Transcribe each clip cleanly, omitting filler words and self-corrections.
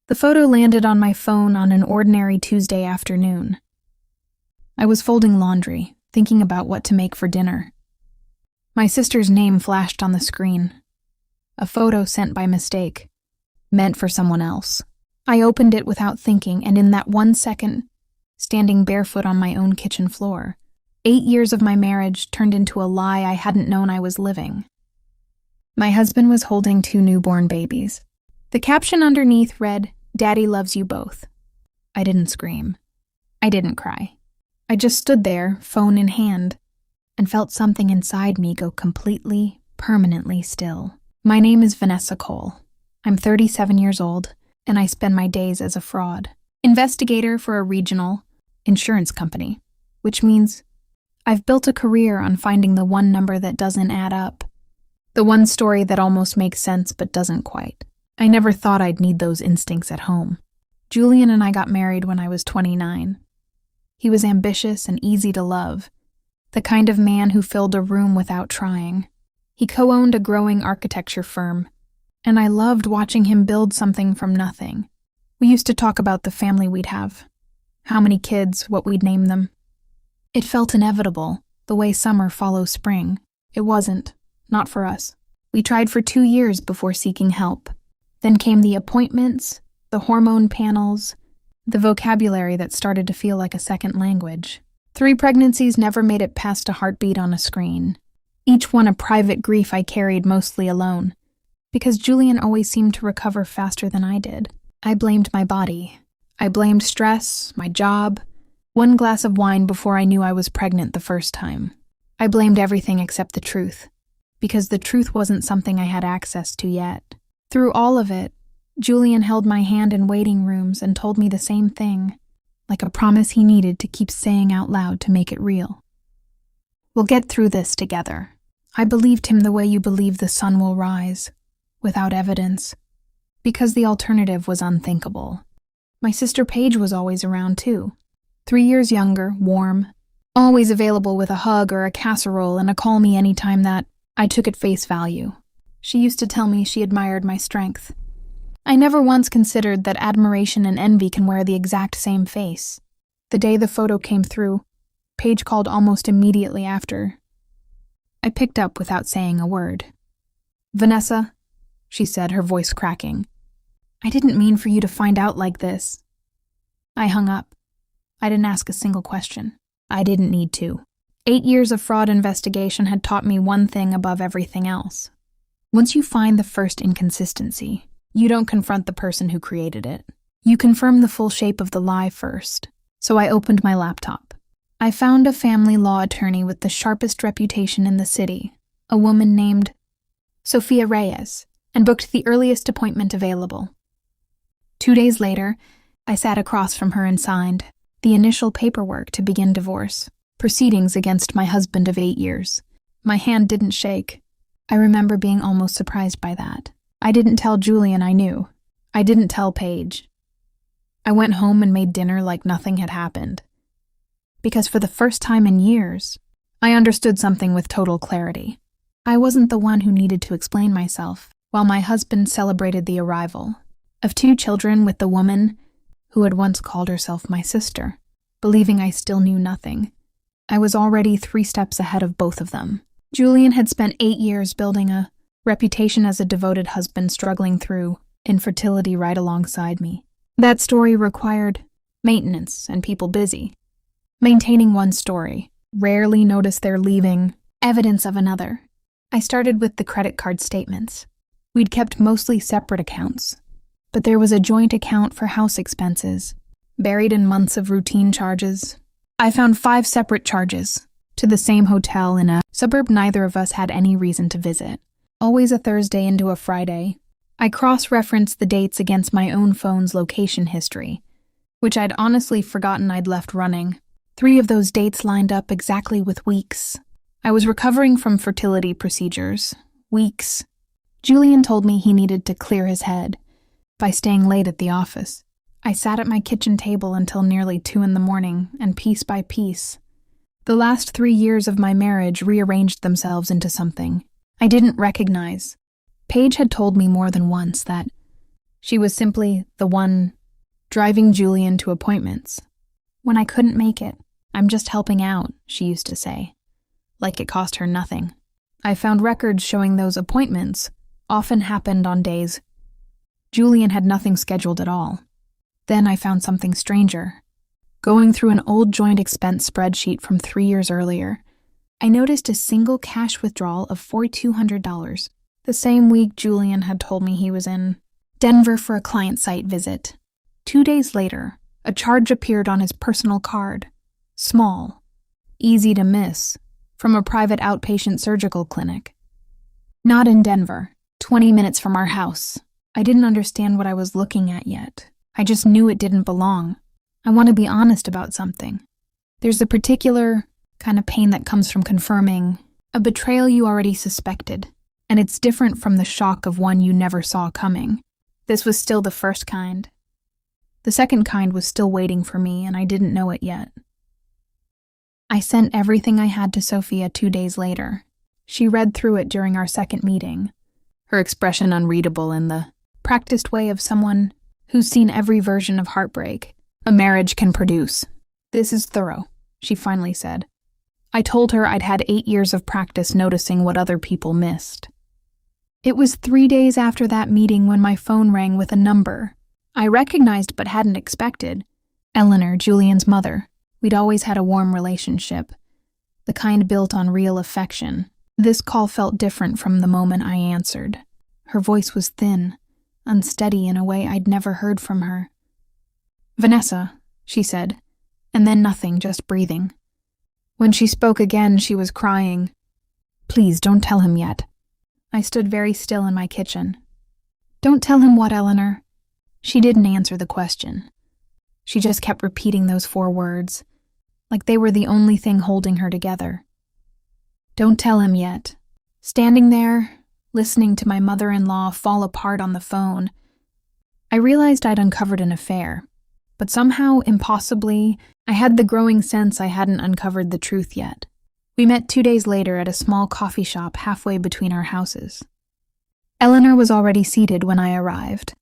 The photo landed on my phone on an ordinary Tuesday afternoon. I was folding laundry, thinking about what to make for dinner. My sister's name flashed on the screen. A photo sent by mistake, meant for someone else. I opened it without thinking, and in that 1 second, standing barefoot on my own kitchen floor, 8 years of my marriage turned into a lie I hadn't known I was living. My husband was holding 2 newborn babies. The caption underneath read, "Daddy loves you both." I didn't scream. I didn't cry. I just stood there, phone in hand, and felt something inside me go completely, permanently still. My name is Vanessa Cole. I'm 37 years old, and I spend my days as a fraud investigator for a regional insurance company, which means I've built a career on finding the one number that doesn't add up, the one story that almost makes sense but doesn't quite. I never thought I'd need those instincts at home. Julian and I got married when I was 29. He was ambitious and easy to love, the kind of man who filled a room without trying. He co-owned a growing architecture firm, and I loved watching him build something from nothing. We used to talk about the family we'd have, how many kids, what we'd name them. It felt inevitable, the way summer follows spring. It wasn't, not for us. We tried for 2 years before seeking help. Then came the appointments, the hormone panels, the vocabulary that started to feel like a second language. 3 pregnancies never made it past a heartbeat on a screen. Each one a private grief I carried mostly alone, because Julian always seemed to recover faster than I did. I blamed my body. I blamed stress, my job, 1 glass of wine before I knew I was pregnant the first time. I blamed everything except the truth, because the truth wasn't something I had access to yet. Through all of it, Julian held my hand in waiting rooms and told me the same thing, like a promise he needed to keep saying out loud to make it real. "We'll get through this together." I believed him the way you believe the sun will rise, without evidence, because the alternative was unthinkable. My sister Paige was always around too. 3 years younger, warm, always available with a hug or a casserole and a call me anytime that I took at face value. She used to tell me she admired my strength. I never once considered that admiration and envy can wear the exact same face. The day the photo came through, Paige called almost immediately after. I picked up without saying a word. "Vanessa," she said, her voice cracking. "I didn't mean for you to find out like this." I hung up. I didn't ask a single question. I didn't need to. 8 years of fraud investigation had taught me one thing above everything else. Once you find the first inconsistency, you don't confront the person who created it. You confirm the full shape of the lie first. So I opened my laptop. I found a family law attorney with the sharpest reputation in the city, a woman named Sophia Reyes, and booked the earliest appointment available. 2 days later, I sat across from her and signed the initial paperwork to begin divorce, proceedings against my husband of 8 years. My hand didn't shake. I remember being almost surprised by that. I didn't tell Julian I knew. I didn't tell Paige. I went home and made dinner like nothing had happened. Because for the first time in years, I understood something with total clarity. I wasn't the one who needed to explain myself, while my husband celebrated the arrival of 2 children with the woman who had once called herself my sister, believing I still knew nothing. I was already 3 steps ahead of both of them. Julian had spent 8 years building a reputation as a devoted husband struggling through infertility right alongside me. That story required maintenance and people busy. Maintaining one story, rarely notice their leaving evidence of another. I started with the credit card statements. We'd kept mostly separate accounts, but there was a joint account for house expenses, buried in months of routine charges. I found 5 separate charges to the same hotel in a suburb neither of us had any reason to visit. Always a Thursday into a Friday. I cross-referenced the dates against my own phone's location history, which I'd honestly forgotten I'd left running. 3 of those dates lined up exactly with weeks. I was recovering from fertility procedures. Weeks. Julian told me he needed to clear his head by staying late at the office. I sat at my kitchen table until nearly 2 a.m, and piece by piece, the last 3 years of my marriage rearranged themselves into something I didn't recognize. Paige had told me more than once that She was simply the one driving Julian to appointments. When I couldn't make it, "I'm just helping out," she used to say, like it cost her nothing. I found records showing those appointments often happened on days Julian had nothing scheduled at all. Then I found something stranger. Going through an old joint expense spreadsheet from 3 years earlier, I noticed a single cash withdrawal of $4,200, the same week Julian had told me he was in Denver for a client site visit. 2 days later, a charge appeared on his personal card. Small, easy to miss, from a private outpatient surgical clinic. Not in Denver, 20 minutes from our house. I didn't understand what I was looking at yet. I just knew it didn't belong. I want to be honest about something. There's a particular kind of pain that comes from confirming a betrayal you already suspected, and it's different from the shock of one you never saw coming. This was still the first kind. The second kind was still waiting for me, and I didn't know it yet. I sent everything I had to Sophia 2 days later. She read through it during our second meeting, her expression unreadable in the practiced way of someone who's seen every version of heartbreak a marriage can produce. "This is thorough," she finally said. I told her I'd had 8 years of practice noticing what other people missed. It was 3 days after that meeting when my phone rang with a number I recognized but hadn't expected. Eleanor, Julian's mother. We'd always had a warm relationship, the kind built on real affection. This call felt different from the moment I answered. Her voice was thin, unsteady in a way I'd never heard from her. "Vanessa," she said, and then nothing, just breathing. When she spoke again, she was crying. "Please, don't tell him yet." I stood very still in my kitchen. "Don't tell him what, Eleanor?" She didn't answer the question. She just kept repeating those 4 words, like they were the only thing holding her together. "Don't tell him yet." Standing there, listening to my mother-in-law fall apart on the phone, I realized I'd uncovered an affair, but somehow, impossibly, I had the growing sense I hadn't uncovered the truth yet. We met 2 days later at a small coffee shop halfway between our houses. Eleanor was already seated when I arrived,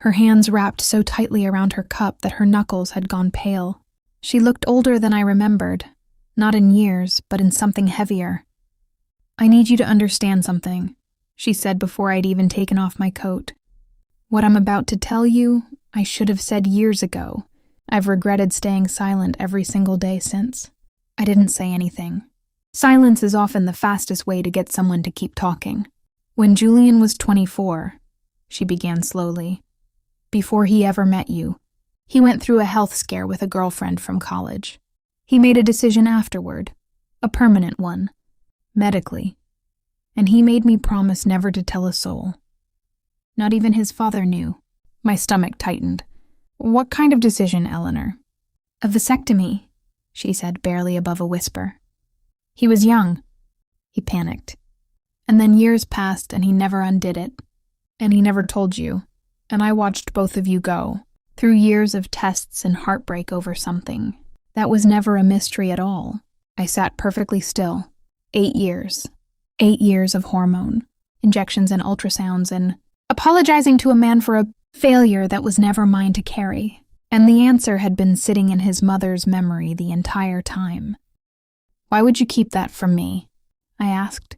her hands wrapped so tightly around her cup that her knuckles had gone pale. She looked older than I remembered, not in years, but in something heavier. "I need you to understand something," she said before I'd even taken off my coat. "What I'm about to tell you, I should have said years ago. I've regretted staying silent every single day since." I didn't say anything. Silence is often the fastest way to get someone to keep talking. "When Julian was 24, she began slowly, "before he ever met you, he went through a health scare with a girlfriend from college. He made a decision afterward, a permanent one, medically, and he made me promise never to tell a soul. Not even his father knew." My stomach tightened. "What kind of decision, Eleanor?" "A vasectomy," she said, barely above a whisper. "He was young." He panicked. "And then years passed and he never undid it. And he never told you. And I watched both of you go, through years of tests and heartbreak over something. That was never a mystery at all. I sat perfectly still. 8 years. 8 years of hormone, injections and ultrasounds, and apologizing to a man for a failure that was never mine to carry. And the answer had been sitting in his mother's memory the entire time. "Why would you keep that from me?" I asked,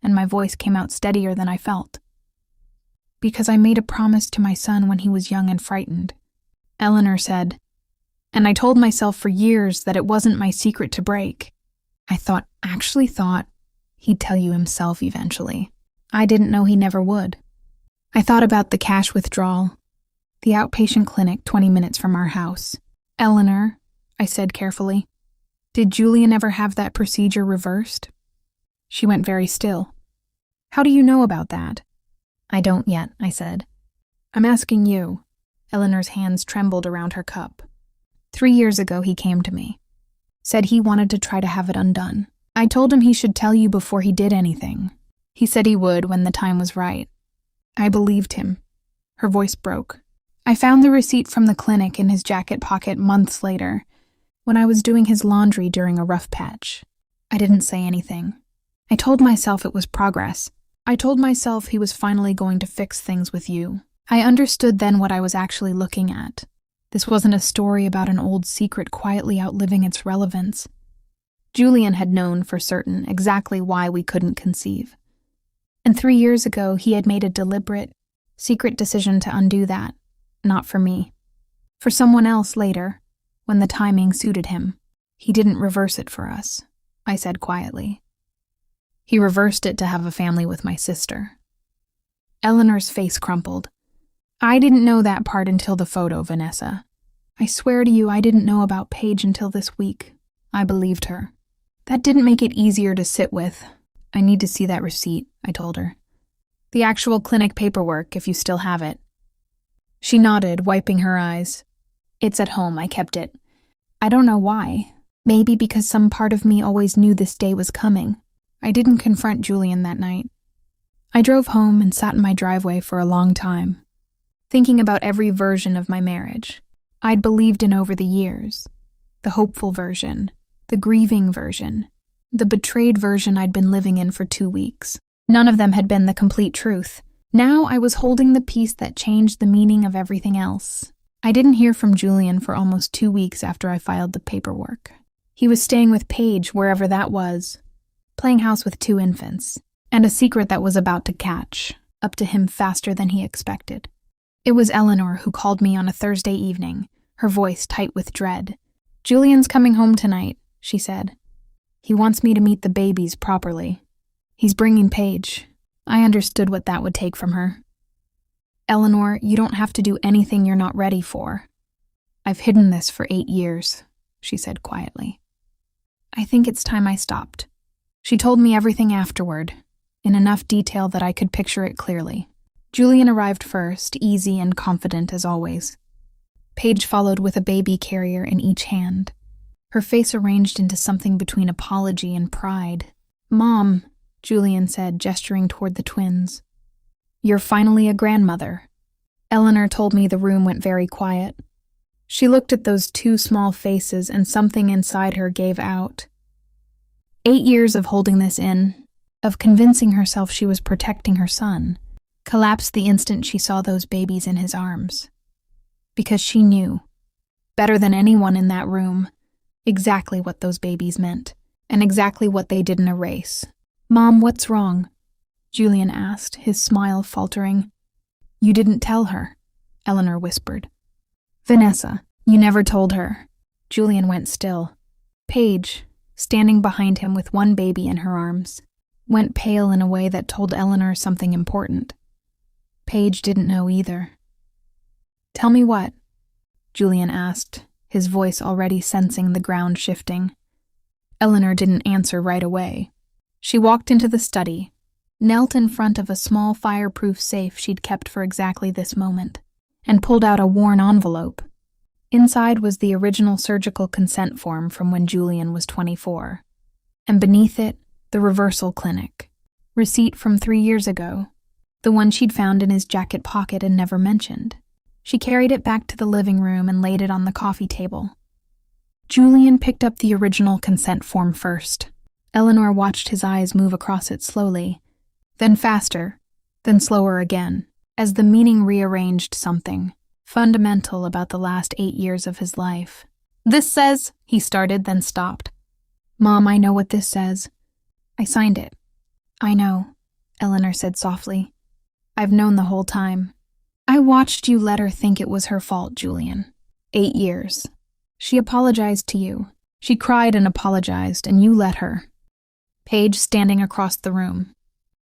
and my voice came out steadier than I felt. "Because I made a promise to my son when he was young and frightened," Eleanor said, "and I told myself for years that it wasn't my secret to break. I actually thought he'd tell you himself eventually. I didn't know he never would. I thought about the cash withdrawal, the outpatient clinic 20 minutes from our house. Eleanor," I said carefully, "did Julian ever have that procedure reversed?" She went very still. "How do you know about that?" "I don't yet," I said. "I'm asking you." Eleanor's hands trembled around her cup. 3 years ago he came to me. Said he wanted to try to have it undone. I told him he should tell you before he did anything. He said he would when the time was right. I believed him. Her voice broke. I found the receipt from the clinic in his jacket pocket months later, when I was doing his laundry during a rough patch. I didn't say anything. I told myself it was progress. I told myself he was finally going to fix things with you. I understood then what I was actually looking at. This wasn't a story about an old secret quietly outliving its relevance. Julian had known for certain exactly why we couldn't conceive. And 3 years ago, he had made a deliberate, secret decision to undo that, not for me. For someone else later, when the timing suited him. He didn't reverse it for us, I said quietly. He reversed it to have a family with my sister. Eleanor's face crumpled. I didn't know that part until the photo, Vanessa. I swear to you, I didn't know about Paige until this week. I believed her. That didn't make it easier to sit with. I need to see that receipt, I told her. The actual clinic paperwork, if you still have it. She nodded, wiping her eyes. It's at home, I kept it. I don't know why. Maybe because some part of me always knew this day was coming. I didn't confront Julian that night. I drove home and sat in my driveway for a long time, thinking about every version of my marriage I'd believed in over the years. The hopeful version, the grieving version, the betrayed version I'd been living in for 2 weeks. None of them had been the complete truth. Now I was holding the piece that changed the meaning of everything else. I didn't hear from Julian for almost 2 weeks after I filed the paperwork. He was staying with Paige, wherever that was, playing house with 2 infants, and a secret that was about to catch up to him faster than he expected. It was Eleanor who called me on a Thursday evening, her voice tight with dread. Julian's coming home tonight, she said. He wants me to meet the babies properly. He's bringing Paige. I understood what that would take from her. Eleanor, you don't have to do anything you're not ready for. I've hidden this for 8 years, she said quietly. I think it's time I stopped. She told me everything afterward, in enough detail that I could picture it clearly. Julian arrived first, easy and confident as always. Paige followed with a baby carrier in each hand, her face arranged into something between apology and pride. Mom, Julian said, gesturing toward the twins. You're finally a grandmother. Eleanor told me the room went very quiet. She looked at those 2 small faces and something inside her gave out. 8 years of holding this in, of convincing herself she was protecting her son, collapsed the instant she saw those babies in his arms. Because she knew, better than anyone in that room, exactly what those babies meant, and exactly what they didn't erase. Mom, what's wrong? Julian asked, his smile faltering. You didn't tell her, Eleanor whispered. Vanessa, you never told her. Julian went still. Paige, standing behind him with 1 baby in her arms, went pale in a way that told Eleanor something important. Paige didn't know either. Tell me what? Julian asked, his voice already sensing the ground shifting. Eleanor didn't answer right away. She walked into the study, knelt in front of a small fireproof safe she'd kept for exactly this moment, and pulled out a worn envelope. Inside was the original surgical consent form from when Julian was 24, and beneath it, the reversal clinic, receipt from 3 years ago, the one she'd found in his jacket pocket and never mentioned. She carried it back to the living room and laid it on the coffee table. Julian picked up the original consent form first. Eleanor watched his eyes move across it slowly, then faster, then slower again, as the meaning rearranged something fundamental about the last 8 years of his life. This says, he started, then stopped. Mom, I know what this says. I signed it. I know, Eleanor said softly. I've known the whole time. I watched you let her think it was her fault, Julian. 8 years. She apologized to you. She cried and apologized, and you let her. Paige, standing across the room,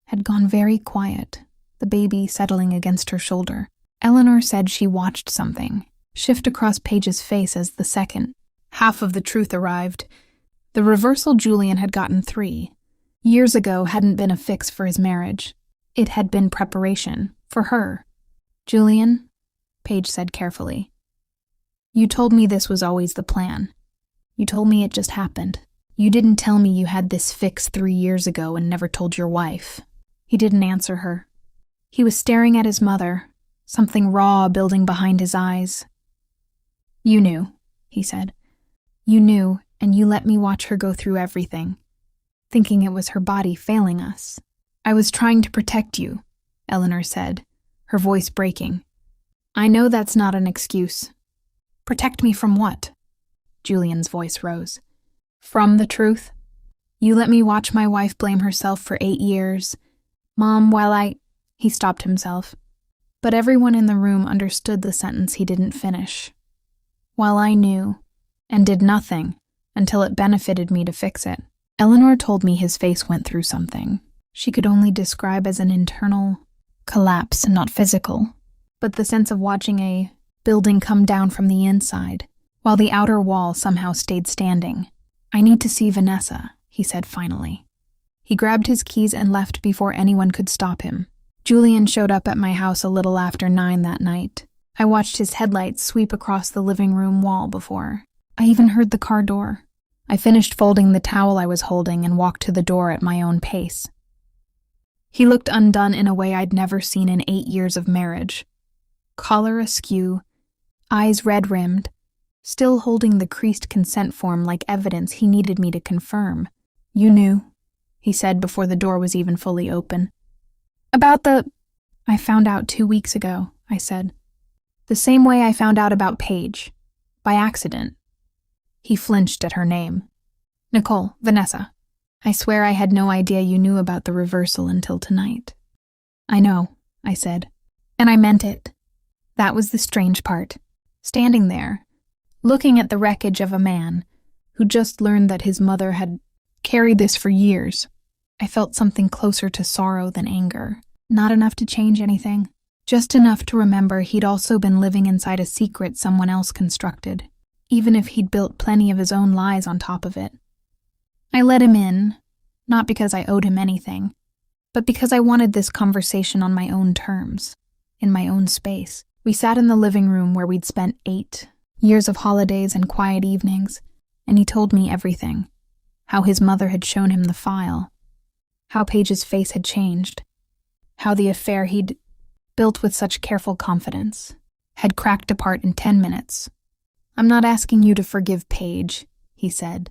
had gone very quiet, the baby settling against her shoulder. Eleanor said she watched something shift across Paige's face as the second half of the truth arrived. The reversal Julian had gotten 3 years ago hadn't been a fix for his marriage. It had been preparation for her. Julian, Paige said carefully, you told me this was always the plan. You told me it just happened. You didn't tell me you had this fix 3 years ago and never told your wife. He didn't answer her. He was staring at his mother, something raw building behind his eyes. You knew, he said. You knew, and you let me watch her go through everything, thinking it was her body failing us. I was trying to protect you, Eleanor said, her voice breaking. I know that's not an excuse. Protect me from what? Julian's voice rose. From the truth. You let me watch my wife blame herself for 8 years. Mom, He stopped himself. But everyone in the room understood the sentence he didn't finish. While I knew, and did nothing, until it benefited me to fix it. Eleanor told me his face went through something she could only describe as an internal collapse, not physical, but the sense of watching a building come down from the inside, while the outer wall somehow stayed standing. I need to see Vanessa, he said finally. He grabbed his keys and left before anyone could stop him. Julian showed up at my house a little after 9 that night. I watched his headlights sweep across the living room wall before. I even heard the car door. I finished folding the towel I was holding and walked to the door at my own pace. He looked undone in a way I'd never seen in 8 years of marriage. Collar askew, eyes red-rimmed, still holding the creased consent form like evidence he needed me to confirm. You knew, he said before the door was even fully open. About I found out 2 weeks ago, I said. The same way I found out about Paige. By accident. He flinched at her name. Nicole, Vanessa. I swear I had no idea you knew about the reversal until tonight. I know, I said. And I meant it. That was the strange part. Standing there, looking at the wreckage of a man who just learned that his mother had carried this for years, I felt something closer to sorrow than anger. Not enough to change anything. Just enough to remember he'd also been living inside a secret someone else constructed, even if he'd built plenty of his own lies on top of it. I let him in, not because I owed him anything, but because I wanted this conversation on my own terms, in my own space. We sat in the living room where we'd spent 8 years of holidays and quiet evenings, and he told me everything. How his mother had shown him the file, how Paige's face had changed, how the affair he'd built with such careful confidence had cracked apart in 10 minutes. I'm not asking you to forgive Paige, he said.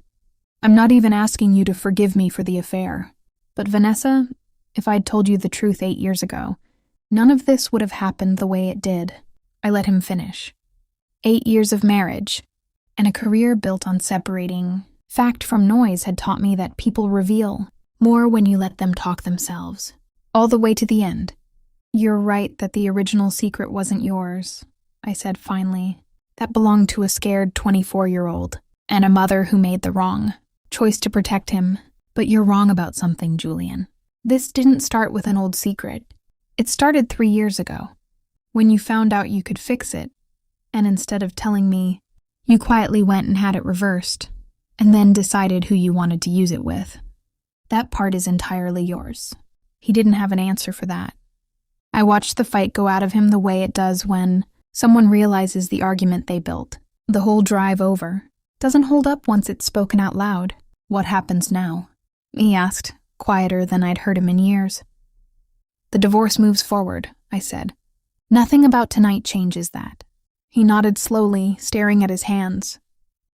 I'm not even asking you to forgive me for the affair. But Vanessa, if I'd told you the truth 8 years ago, none of this would have happened the way it did. I let him finish. 8 years of marriage, and a career built on separating fact from noise had taught me that people reveal more when you let them talk themselves. All the way to the end. You're right that the original secret wasn't yours, I said finally. That belonged to a scared 24-year-old, and a mother who made the wrong choice to protect him. But you're wrong about something, Julian. This didn't start with an old secret. It started 3 years ago, when you found out you could fix it, and instead of telling me, you quietly went and had it reversed, and then decided who you wanted to use it with. That part is entirely yours. He didn't have an answer for that. I watched the fight go out of him the way it does when someone realizes the argument they built, the whole drive over, doesn't hold up once it's spoken out loud. What happens now? He asked, quieter than I'd heard him in years. The divorce moves forward, I said. Nothing about tonight changes that. He nodded slowly, staring at his hands.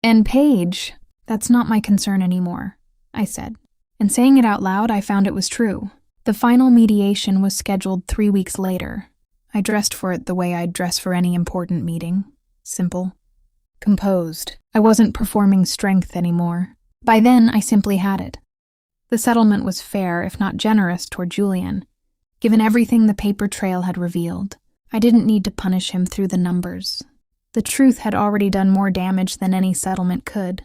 And Paige, that's not my concern anymore, I said. And saying it out loud, I found it was true. The final mediation was scheduled 3 weeks later. I dressed for it the way I'd dress for any important meeting. Simple. Composed. I wasn't performing strength anymore. By then, I simply had it. The settlement was fair, if not generous, toward Julian, given everything the paper trail had revealed. I didn't need to punish him through the numbers. The truth had already done more damage than any settlement could.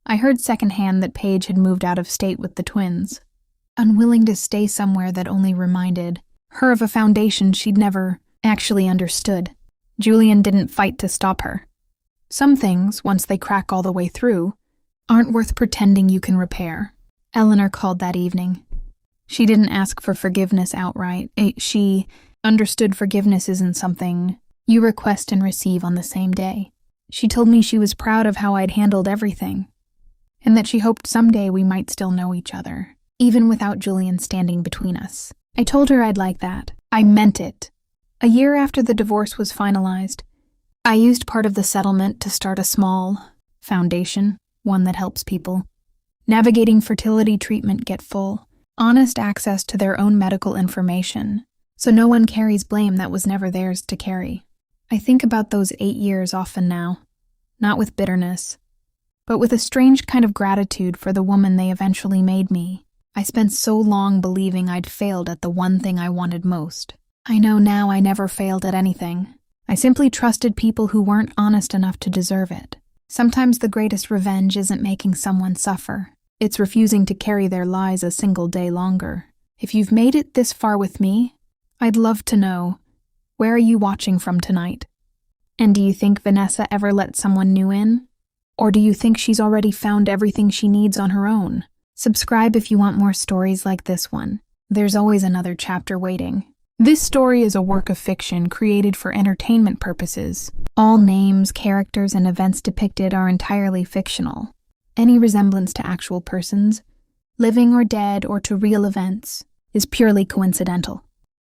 I heard secondhand that Paige had moved out of state with the twins, unwilling to stay somewhere that only reminded her of a foundation she'd never actually understood. Julian didn't fight to stop her. Some things, once they crack all the way through, aren't worth pretending you can repair. Eleanor called that evening. She didn't ask for forgiveness outright. She understood forgiveness isn't something you request and receive on the same day. She told me she was proud of how I'd handled everything, and that she hoped someday we might still know each other, even without Julian standing between us. I told her I'd like that. I meant it. A year after the divorce was finalized, I used part of the settlement to start a small foundation, one that helps people navigating fertility treatment get full, honest access to their own medical information, so no one carries blame that was never theirs to carry. I think about those 8 years often now, not with bitterness, but with a strange kind of gratitude for the woman they eventually made me. I spent so long believing I'd failed at the one thing I wanted most. I know now I never failed at anything. I simply trusted people who weren't honest enough to deserve it. Sometimes the greatest revenge isn't making someone suffer. It's refusing to carry their lies a single day longer. If you've made it this far with me, I'd love to know, where are you watching from tonight? And do you think Vanessa ever let someone new in? Or do you think she's already found everything she needs on her own? Subscribe if you want more stories like this one. There's always another chapter waiting. This story is a work of fiction created for entertainment purposes. All names, characters, and events depicted are entirely fictional. Any resemblance to actual persons, living or dead, or to real events, is purely coincidental.